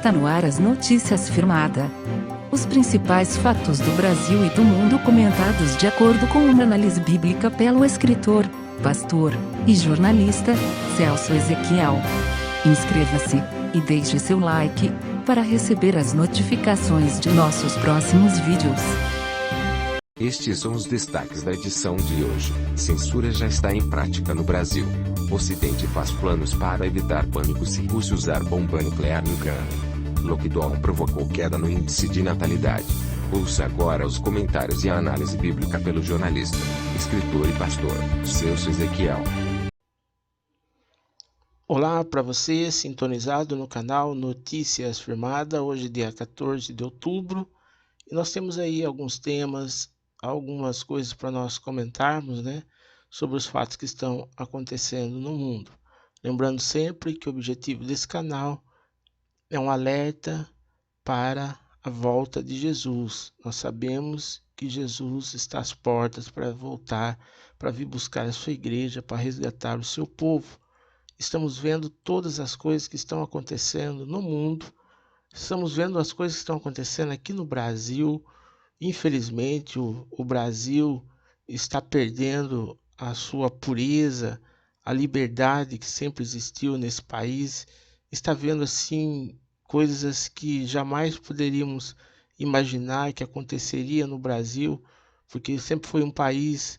Está no ar as notícias firmada. Os principais fatos do Brasil e do mundo comentados de acordo com uma análise bíblica pelo escritor, pastor e jornalista Celso Ezequiel. Inscreva-se e deixe seu like para receber as notificações de nossos próximos vídeos. Estes são os destaques da edição de hoje. Censura já está em prática no Brasil. O Ocidente faz planos para evitar pânico se Rússia usar bomba nuclear no Ucrânia. Lockdown provocou queda no índice de natalidade. Ouça agora os comentários e a análise bíblica pelo jornalista, escritor e pastor Celso Ezequiel. Olá para você, sintonizado no canal Notícias Firmada, hoje dia 14 de outubro. E nós temos aí alguns temas, algumas coisas para nós comentarmos, sobre os fatos que estão acontecendo no mundo. Lembrando sempre que o objetivo desse canal é um alerta para a volta de Jesus. Nós sabemos que Jesus está às portas para voltar, para vir buscar a sua igreja, para resgatar o seu povo. Estamos vendo todas as coisas que estão acontecendo no mundo. Estamos vendo as coisas que estão acontecendo aqui no Brasil. Infelizmente, o Brasil está perdendo a sua pureza, a liberdade que sempre existiu nesse país. Está vendo, assim, coisas que jamais poderíamos imaginar que aconteceria no Brasil, porque sempre foi um país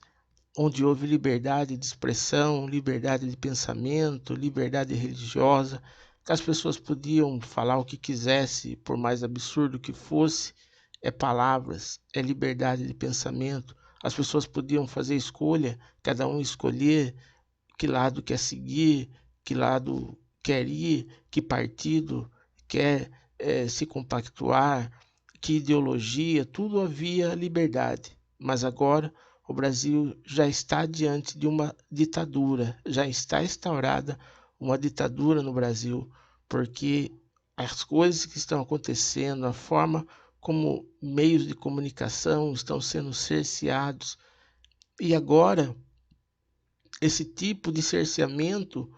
onde houve liberdade de expressão, liberdade de pensamento, liberdade religiosa, que as pessoas podiam falar o que quisesse, por mais absurdo que fosse. É palavras, é liberdade de pensamento. As pessoas podiam fazer escolha, cada um escolher que lado quer seguir, que lado quer ir, que partido quer se compactuar, que ideologia, tudo havia liberdade. Mas agora o Brasil já está diante de uma ditadura, já está instaurada uma ditadura no Brasil, porque as coisas que estão acontecendo, a forma como meios de comunicação estão sendo cerceados. E agora, esse tipo de cerceamento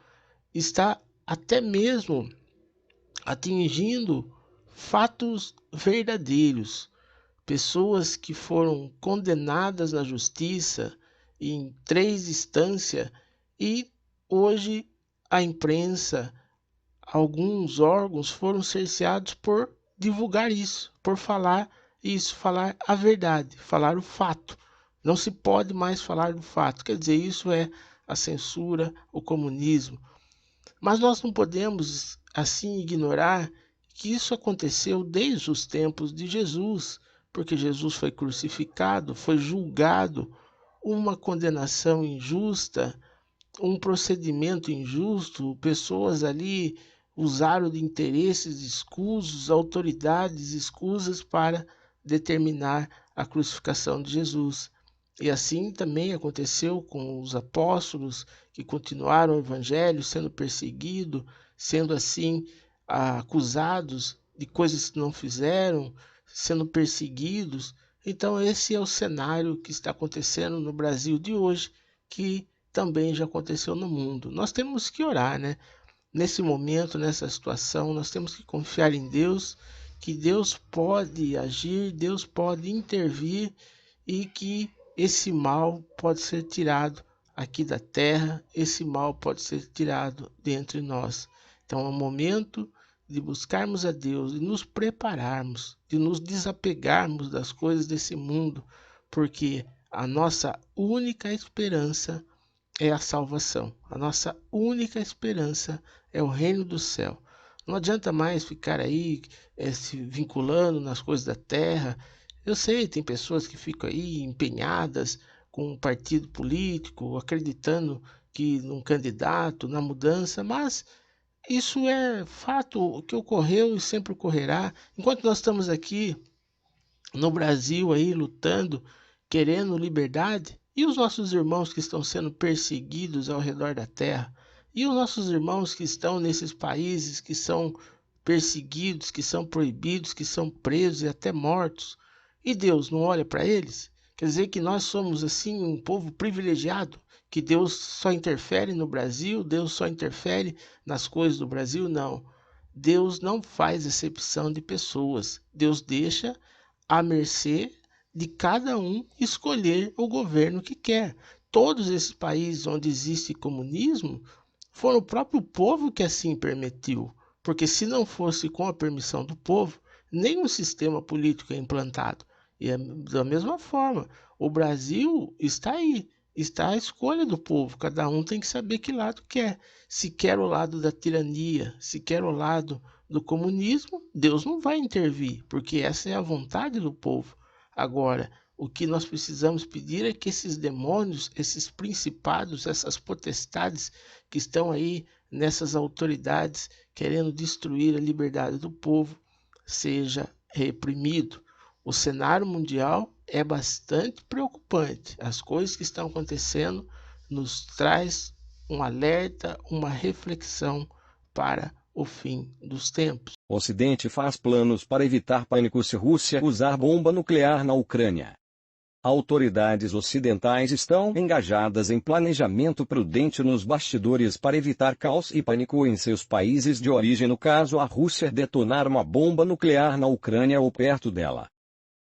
está até mesmo atingindo fatos verdadeiros. Pessoas que foram condenadas na justiça em 3 instâncias e hoje a imprensa, alguns órgãos foram cerceados por divulgar isso, por falar isso, falar a verdade, falar o fato. Não se pode mais falar do fato, quer dizer, isso é a censura, o comunismo. Mas nós não podemos assim ignorar que isso aconteceu desde os tempos de Jesus, porque Jesus foi crucificado, foi julgado, uma condenação injusta, um procedimento injusto, pessoas ali usaram de interesses escusos, autoridades escusas para determinar a crucificação de Jesus. E assim também aconteceu com os apóstolos que continuaram o evangelho sendo perseguidos, sendo assim acusados de coisas que não fizeram, sendo perseguidos. Então esse é o cenário que está acontecendo no Brasil de hoje, que também já aconteceu no mundo. Nós temos que orar, Nesse momento, nessa situação, nós temos que confiar em Deus, que Deus pode agir, Deus pode intervir e que esse mal pode ser tirado aqui da terra, esse mal pode ser tirado de entre nós. Então é o momento de buscarmos a Deus, de nos prepararmos, de nos desapegarmos das coisas desse mundo, porque a nossa única esperança é a salvação. A nossa única esperança é o reino do céu. Não adianta mais ficar aí se vinculando nas coisas da terra. Eu sei, tem pessoas que ficam aí empenhadas com um partido político, acreditando que num candidato, na mudança, mas isso é fato que ocorreu e sempre ocorrerá. Enquanto nós estamos aqui no Brasil aí lutando, querendo liberdade, e os nossos irmãos que estão sendo perseguidos ao redor da terra, e os nossos irmãos que estão nesses países que são perseguidos, que são proibidos, que são presos e até mortos, e Deus não olha para eles? Quer dizer que nós somos assim um povo privilegiado, que Deus só interfere no Brasil, Deus só interfere nas coisas do Brasil? Não. Deus não faz acepção de pessoas. Deus deixa à mercê de cada um escolher o governo que quer. Todos esses países onde existe comunismo foram o próprio povo que assim permitiu, porque se não fosse com a permissão do povo, nenhum sistema político é implantado. E é da mesma forma, o Brasil está aí, está à escolha do povo, cada um tem que saber que lado quer. Se quer o lado da tirania, se quer o lado do comunismo, Deus não vai intervir, porque essa é a vontade do povo. Agora, o que nós precisamos pedir é que esses demônios, esses principados, essas potestades que estão aí nessas autoridades querendo destruir a liberdade do povo, seja reprimido. O cenário mundial é bastante preocupante. As coisas que estão acontecendo nos traz um alerta, uma reflexão para o fim dos tempos. O Ocidente faz planos para evitar pânico se Rússia usar bomba nuclear na Ucrânia. Autoridades ocidentais estão engajadas em planejamento prudente nos bastidores para evitar caos e pânico em seus países de origem no caso a Rússia detonar uma bomba nuclear na Ucrânia ou perto dela.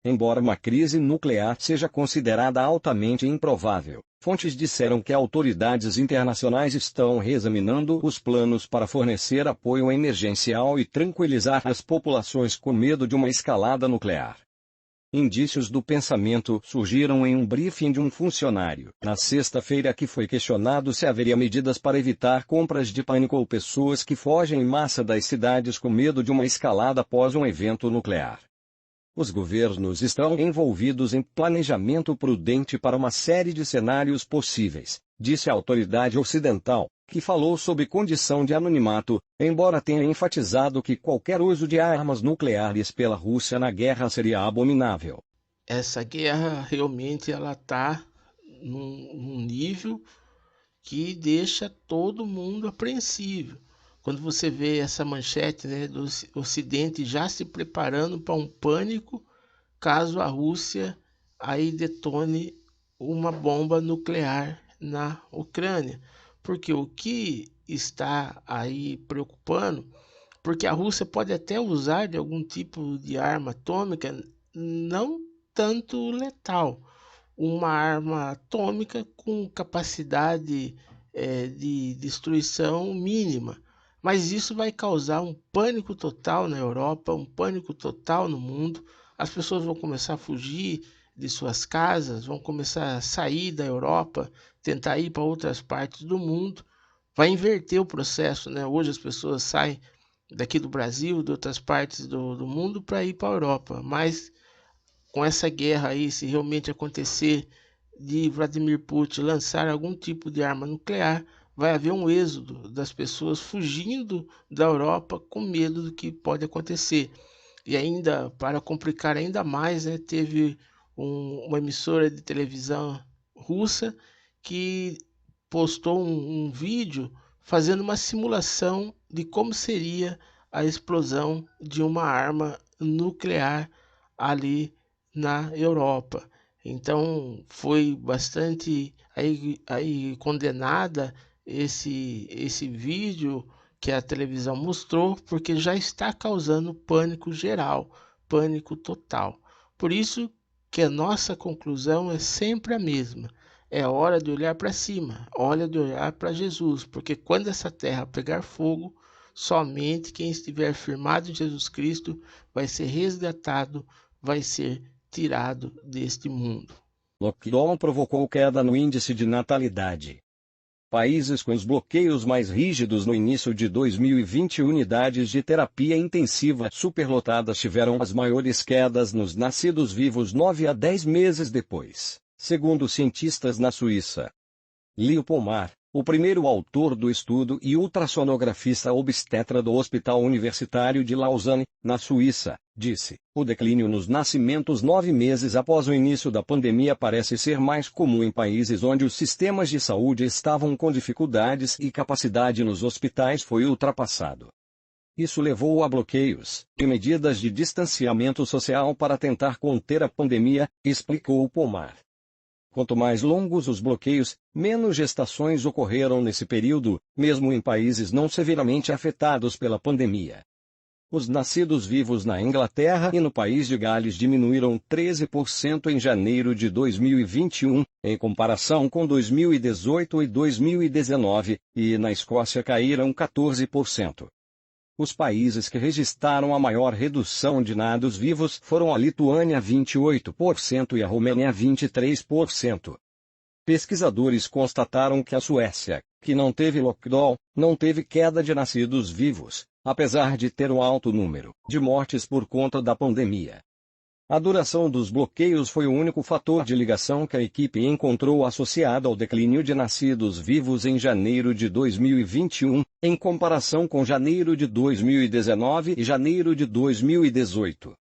Embora uma crise nuclear seja considerada altamente improvável, fontes disseram que autoridades internacionais estão reexaminando os planos para fornecer apoio emergencial e tranquilizar as populações com medo de uma escalada nuclear. Indícios do pensamento surgiram em um briefing de um funcionário, na sexta-feira, que foi questionado se haveria medidas para evitar compras de pânico ou pessoas que fogem em massa das cidades com medo de uma escalada após um evento nuclear. Os governos estão envolvidos em planejamento prudente para uma série de cenários possíveis, disse a autoridade ocidental, que falou sob condição de anonimato, embora tenha enfatizado que qualquer uso de armas nucleares pela Rússia na guerra seria abominável. Essa guerra realmente ela está num nível que deixa todo mundo apreensivo. Quando você vê essa manchete, né, do Ocidente já se preparando para um pânico caso a Rússia aí detone uma bomba nuclear na Ucrânia. Porque o que está aí preocupando, porque a Rússia pode até usar de algum tipo de arma atômica, não tanto letal, uma arma atômica com capacidade de destruição mínima. Mas isso vai causar um pânico total na Europa, um pânico total no mundo. As pessoas vão começar a fugir de suas casas, vão começar a sair da Europa, tentar ir para outras partes do mundo. Vai inverter o processo, né? Hoje as pessoas saem daqui do Brasil, de outras partes do mundo, para ir para a Europa. Mas com essa guerra aí, se realmente acontecer de Vladimir Putin lançar algum tipo de arma nuclear, vai haver um êxodo das pessoas fugindo da Europa com medo do que pode acontecer. E ainda, para complicar ainda mais, né, teve uma emissora de televisão russa que postou um vídeo fazendo uma simulação de como seria a explosão de uma arma nuclear ali na Europa. Então foi bastante aí condenada esse vídeo que a televisão mostrou, porque já está causando pânico geral, pânico total. Por isso que a nossa conclusão é sempre a mesma. É hora de olhar para cima, hora de olhar para Jesus, porque quando essa terra pegar fogo, somente quem estiver firmado em Jesus Cristo vai ser resgatado, vai ser tirado deste mundo. Lockdown provocou queda no índice de natalidade. Países com os bloqueios mais rígidos no início de 2020, unidades de terapia intensiva superlotadas tiveram as maiores quedas nos nascidos vivos 9 a 10 meses depois, segundo cientistas na Suíça. Leo Pomar, o primeiro autor do estudo e ultrassonografista obstetra do Hospital Universitário de Lausanne, na Suíça, disse: o declínio nos nascimentos 9 meses após o início da pandemia parece ser mais comum em países onde os sistemas de saúde estavam com dificuldades e capacidade nos hospitais foi ultrapassado. Isso levou a bloqueios e medidas de distanciamento social para tentar conter a pandemia, explicou Pomar. Quanto mais longos os bloqueios, menos gestações ocorreram nesse período, mesmo em países não severamente afetados pela pandemia. Os nascidos vivos na Inglaterra e no país de Gales diminuíram 13% em janeiro de 2021, em comparação com 2018 e 2019, e na Escócia caíram 14%. Os países que registraram a maior redução de nados vivos foram a Lituânia 28% e a Romênia 23%. Pesquisadores constataram que a Suécia, que não teve lockdown, não teve queda de nascidos vivos, apesar de ter um alto número de mortes por conta da pandemia. A duração dos bloqueios foi o único fator de ligação que a equipe encontrou associado ao declínio de nascidos vivos em janeiro de 2021, em comparação com janeiro de 2019 e janeiro de 2018.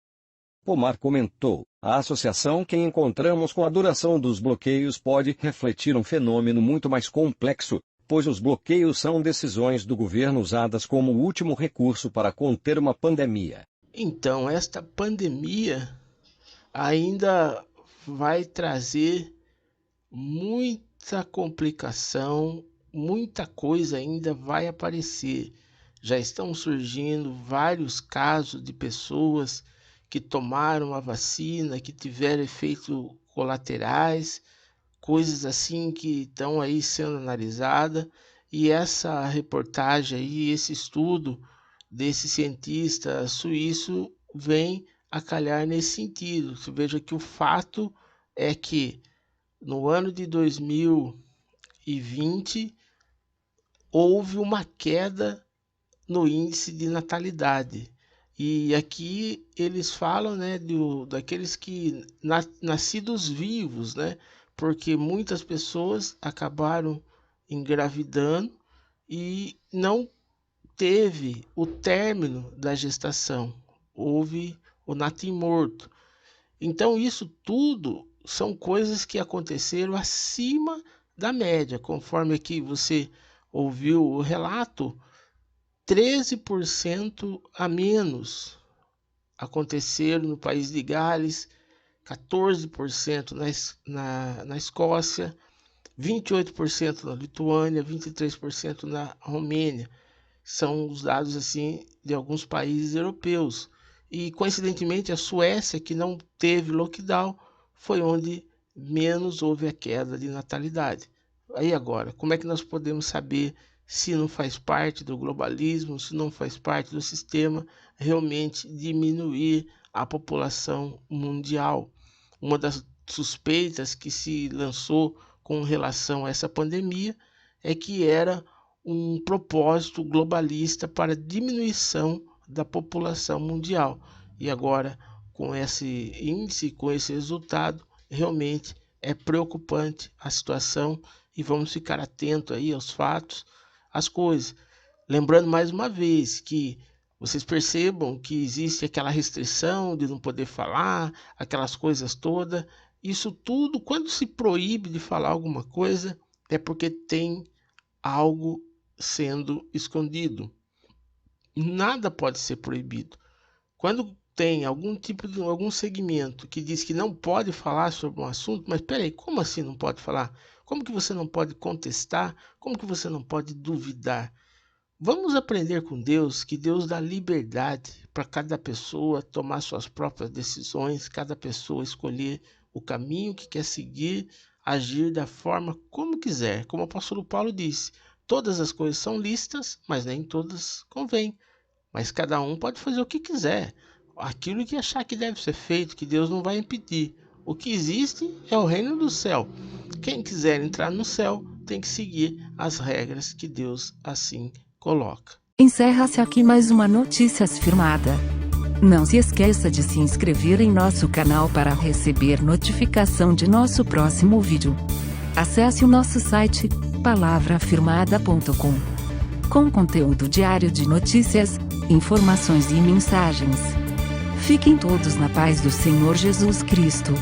Pomar comentou: a associação que encontramos com a duração dos bloqueios pode refletir um fenômeno muito mais complexo, pois os bloqueios são decisões do governo usadas como último recurso para conter uma pandemia. Então, esta pandemia ainda vai trazer muita complicação, muita coisa ainda vai aparecer. Já estão surgindo vários casos de pessoas que tomaram a vacina, que tiveram efeitos colaterais, coisas assim que estão aí sendo analisadas, e essa reportagem aí, esse estudo desse cientista suíço vem a calhar nesse sentido. Você veja que o fato é que no ano de 2020 houve uma queda no índice de natalidade. E aqui eles falam, né, daqueles que nascidos vivos, né, porque muitas pessoas acabaram engravidando e não teve o término da gestação, houve o natimorto. Então isso tudo são coisas que aconteceram acima da média, conforme aqui você ouviu o relato, 13% a menos aconteceram no país de Gales, 14% na Escócia, 28% na Lituânia, 23% na Romênia. São os dados assim de alguns países europeus. E coincidentemente a Suécia, que não teve lockdown, foi onde menos houve a queda de natalidade. Aí agora, como é que nós podemos saber se não faz parte do globalismo, se não faz parte do sistema realmente diminuir a população mundial? Uma das suspeitas que se lançou com relação a essa pandemia é que era um propósito globalista para diminuição da população mundial. E agora, com esse índice, com esse resultado, realmente é preocupante a situação e vamos ficar atentos aí aos fatos, às coisas. Lembrando mais uma vez que vocês percebam que existe aquela restrição de não poder falar, aquelas coisas todas. Isso tudo, quando se proíbe de falar alguma coisa, é porque tem algo sendo escondido. Nada pode ser proibido. Quando tem algum segmento que diz que não pode falar sobre um assunto, mas peraí, como assim não pode falar? Como que você não pode contestar? Como que você não pode duvidar? Vamos aprender com Deus, que Deus dá liberdade para cada pessoa tomar suas próprias decisões, cada pessoa escolher o caminho que quer seguir, agir da forma como quiser. Como o apóstolo Paulo disse, todas as coisas são lícitas, mas nem todas convêm. Mas cada um pode fazer o que quiser, aquilo que achar que deve ser feito, que Deus não vai impedir. O que existe é o reino do céu. Quem quiser entrar no céu tem que seguir as regras que Deus assim coloca. Encerra-se aqui mais uma Notícias Firmada. Não se esqueça de se inscrever em nosso canal para receber notificação de nosso próximo vídeo. Acesse o nosso site, palavrafirmada.com, com conteúdo diário de notícias, informações e mensagens. Fiquem todos na paz do Senhor Jesus Cristo.